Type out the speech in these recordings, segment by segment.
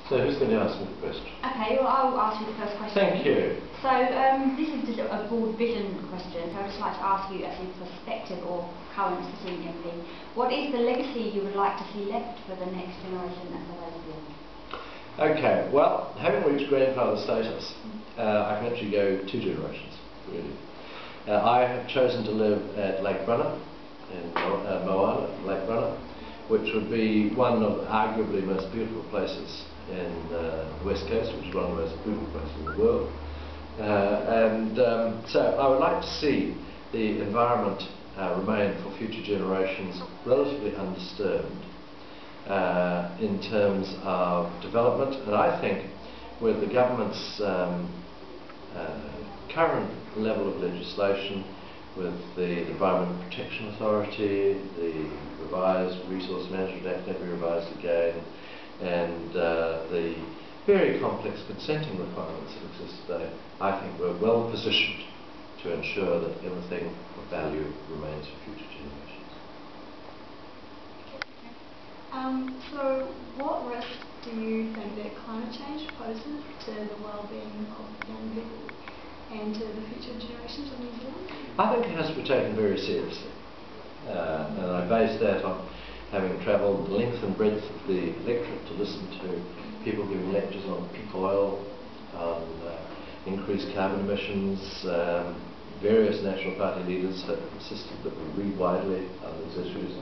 So who's going to ask me the question? Okay, well I'll ask you the first question. Thank you. So this is just a broad vision question. So I'd just like to ask you as a prospective or current sitting MP, what is the legacy you would like to see left for the next generation at the Lesbian? Okay, well, having reached grandfather status, I can actually go 2 generations, really. I have chosen to live at Lake Brunner, in Moana, Lake Brunner, which would be one of arguably most beautiful places in the West Coast, which is one of the most beautiful places in the world. So I would like to see the environment remain for future generations relatively undisturbed in terms of development. And I think with the government's current level of legislation, with the Environment Protection Authority, the revised Resource Management Act, never revised again, and the very complex consenting requirements that exist today, I think we're well positioned to ensure that everything of value remains for future generations. So what risk do you think that climate change poses to the well-being of young people and to the future generations of New Zealand? I think it has to be taken very seriously, and I base that on having travelled the length and breadth of the electorate to listen to people giving lectures on peak oil, on increased carbon emissions. Various National Party leaders have insisted that we read widely on these issues,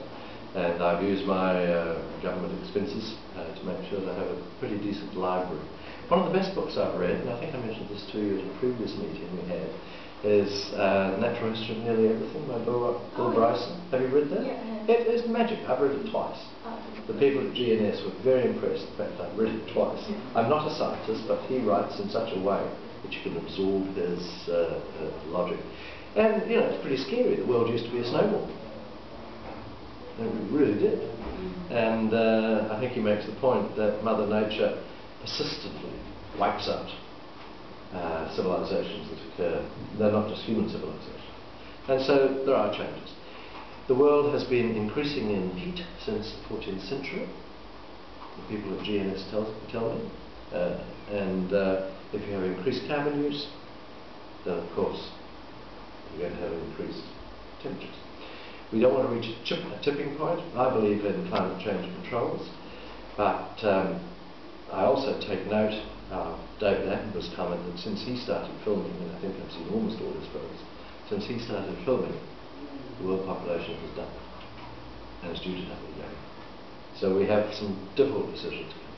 and I've used my government expenses to make sure that I have a pretty decent library. One of the best books I've read, and I think I mentioned this to you at a previous meeting we had, is Natural History of Nearly Everything by Bill Bryson. Have you read that? Yeah. It is magic. I've read it twice. The people at GNS were very impressed. In fact, I've read it twice. I'm not a scientist, but he writes in such a way that you can absorb his logic. And, you know, it's pretty scary. The world used to be a snowball. And it really did. And I think he makes the point that Mother Nature persistently wipes out civilizations that occur. They're not just human civilizations. And so there are changes. The world has been increasing in heat since the 14th century. The people at GNS tell me. If you have increased carbon use, then of course you're going to have increased temperatures. We don't want to reach a tipping point. I believe in climate change controls, but I also take note of David Attenborough's comment that since he started filming, and I think I've seen almost all his films, since he started filming, the world population has doubled, and it's due to double again. So we have some difficult decisions to come.